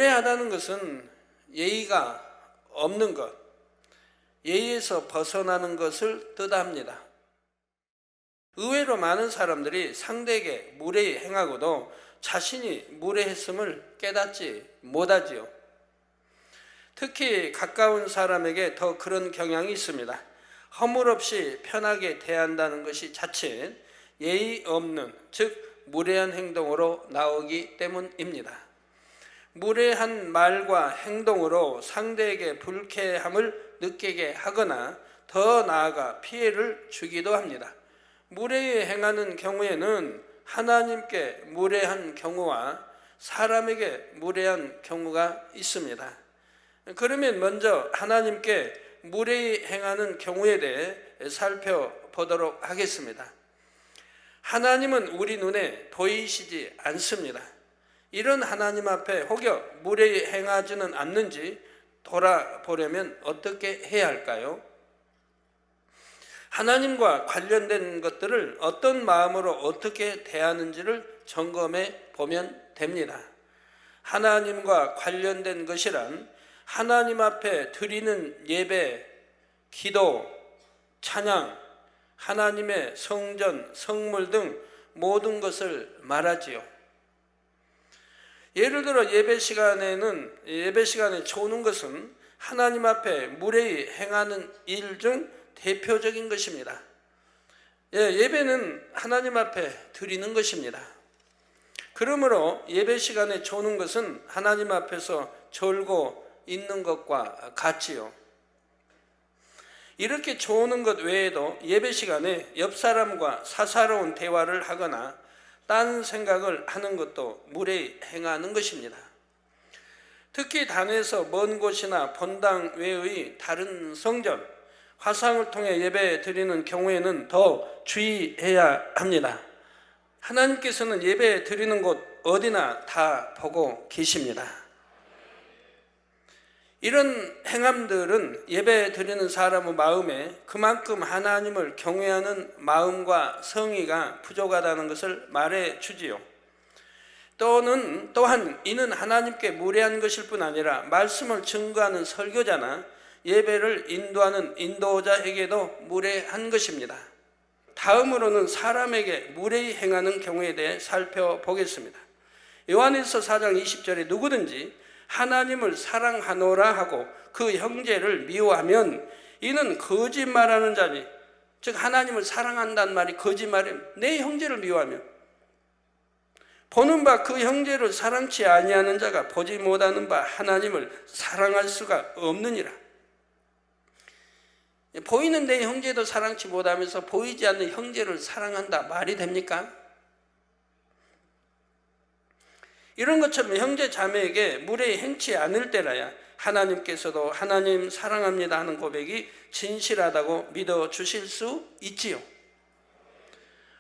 무례하다는 것은 예의가 없는 것, 예의에서 벗어나는 것을 뜻합니다. 의외로 많은 사람들이 상대에게 무례히 행하고도 자신이 무례했음을 깨닫지 못하지요. 특히 가까운 사람에게 더 그런 경향이 있습니다. 허물없이 편하게 대한다는 것이 자칫 예의 없는, 즉 무례한 행동으로 나오기 때문입니다. 무례한 말과 행동으로 상대에게 불쾌함을 느끼게 하거나 더 나아가 피해를 주기도 합니다. 무례히 행하는 경우에는 하나님께 무례한 경우와 사람에게 무례한 경우가 있습니다. 그러면 먼저 하나님께 무례히 행하는 경우에 대해 살펴보도록 하겠습니다. 하나님은 우리 눈에 보이시지 않습니다. 이런 하나님 앞에 혹여 무례히 행하지는 않는지 돌아보려면 어떻게 해야 할까요? 하나님과 관련된 것들을 어떤 마음으로 어떻게 대하는지를 점검해 보면 됩니다. 하나님과 관련된 것이란 하나님 앞에 드리는 예배, 기도, 찬양, 하나님의 성전, 성물 등 모든 것을 말하지요. 예를 들어 예배 시간에 조는 것은 하나님 앞에 무례히 행하는 일 중 대표적인 것입니다. 예배는 하나님 앞에 드리는 것입니다. 그러므로 예배 시간에 조는 것은 하나님 앞에서 졸고 있는 것과 같지요. 이렇게 조는 것 외에도 예배 시간에 옆 사람과 사사로운 대화를 하거나 딴 생각을 하는 것도 무례히 행하는 것입니다. 특히 단에서 먼 곳이나 본당 외의 다른 성전, 화상을 통해 예배 드리는 경우에는 더 주의해야 합니다. 하나님께서는 예배 드리는 곳 어디나 다 보고 계십니다. 이런 행함들은 예배 드리는 사람의 마음에 그만큼 하나님을 경외하는 마음과 성의가 부족하다는 것을 말해 주지요. 또한 이는 하나님께 무례한 것일 뿐 아니라 말씀을 증거하는 설교자나 예배를 인도하는 인도자에게도 무례한 것입니다. 다음으로는 사람에게 무례히 행하는 경우에 대해 살펴보겠습니다. 요한일서 4장 20절에 누구든지 하나님을 사랑하노라 하고 그 형제를 미워하면 이는 거짓말하는 자니, 즉 하나님을 사랑한다는 말이 거짓말이에요. 내 형제를 미워하면 보는 바 그 형제를 사랑치 아니하는 자가 보지 못하는 바 하나님을 사랑할 수가 없느니라. 보이는 내 형제도 사랑치 못하면서 보이지 않는 형제를 사랑한다 말이 됩니까? 이런 것처럼 형제 자매에게 무례히 행치 않을 때라야 하나님께서도 하나님 사랑합니다 하는 고백이 진실하다고 믿어주실 수 있지요.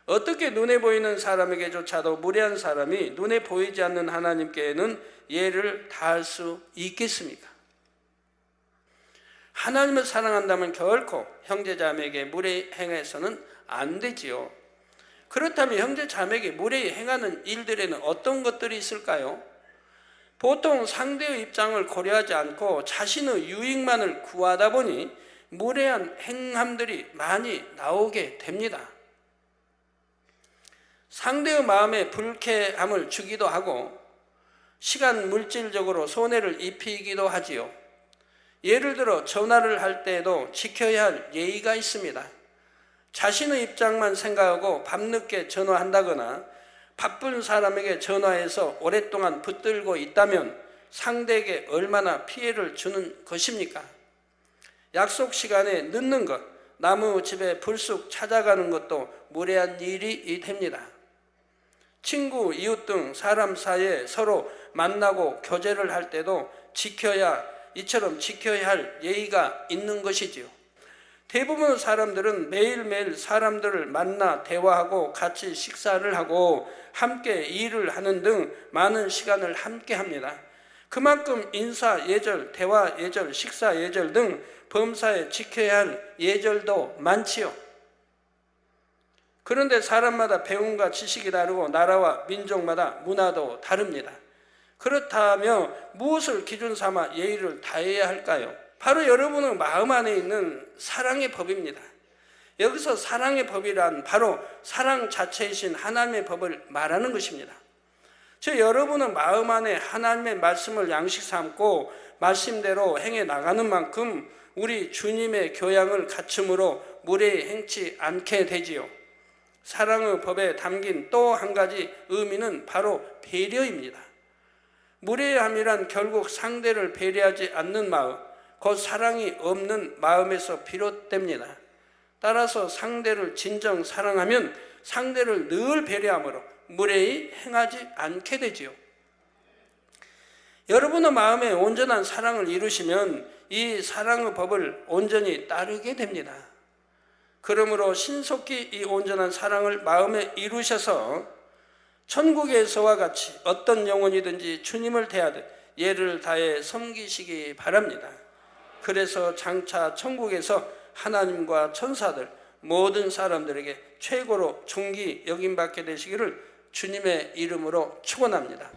어떻게 눈에 보이는 사람에게조차도 무례한 사람이 눈에 보이지 않는 하나님께는 예를 다할 수 있겠습니까? 하나님을 사랑한다면 결코 형제자매에게 무례히 행해서는 안 되지요. 그렇다면 형제자매에게 무례히 행하는 일들에는 어떤 것들이 있을까요? 보통 상대의 입장을 고려하지 않고 자신의 유익만을 구하다 보니 무례한 행함들이 많이 나오게 됩니다. 상대의 마음에 불쾌함을 주기도 하고 시간 물질적으로 손해를 입히기도 하지요. 예를 들어 전화를 할 때에도 지켜야 할 예의가 있습니다. 자신의 입장만 생각하고 밤늦게 전화한다거나 바쁜 사람에게 전화해서 오랫동안 붙들고 있다면 상대에게 얼마나 피해를 주는 것입니까? 약속 시간에 늦는 것, 남의 집에 불쑥 찾아가는 것도 무례한 일이 됩니다. 친구, 이웃 등 사람 사이에 서로 만나고 교제를 할 때도 이처럼 지켜야 할 예의가 있는 것이지요. 대부분 사람들은 매일매일 사람들을 만나 대화하고 같이 식사를 하고 함께 일을 하는 등 많은 시간을 함께 합니다. 그만큼 인사 예절, 대화 예절, 식사 예절 등 범사에 지켜야 할 예절도 많지요. 그런데 사람마다 배움과 지식이 다르고 나라와 민족마다 문화도 다릅니다. 그렇다면 무엇을 기준 삼아 예의를 다해야 할까요? 바로 여러분의 마음 안에 있는 사랑의 법입니다. 여기서 사랑의 법이란 바로 사랑 자체이신 하나님의 법을 말하는 것입니다. 여러분의 마음 안에 하나님의 말씀을 양식 삼고 말씀대로 행해 나가는 만큼 우리 주님의 교양을 갖춤으로 무례히 행치 않게 되지요. 사랑의 법에 담긴 또 한 가지 의미는 바로 배려입니다. 무례함이란 결국 상대를 배려하지 않는 마음, 곧 사랑이 없는 마음에서 비롯됩니다. 따라서 상대를 진정 사랑하면 상대를 늘 배려함으로 무례히 행하지 않게 되지요. 여러분의 마음에 온전한 사랑을 이루시면 이 사랑의 법을 온전히 따르게 됩니다. 그러므로 신속히 이 온전한 사랑을 마음에 이루셔서 천국에서와 같이 어떤 영혼이든지 주님을 대하듯 예를 다해 섬기시기 바랍니다. 그래서 장차 천국에서 하나님과 천사들 모든 사람들에게 최고로 존귀 여김받게 되시기를 주님의 이름으로 축원합니다.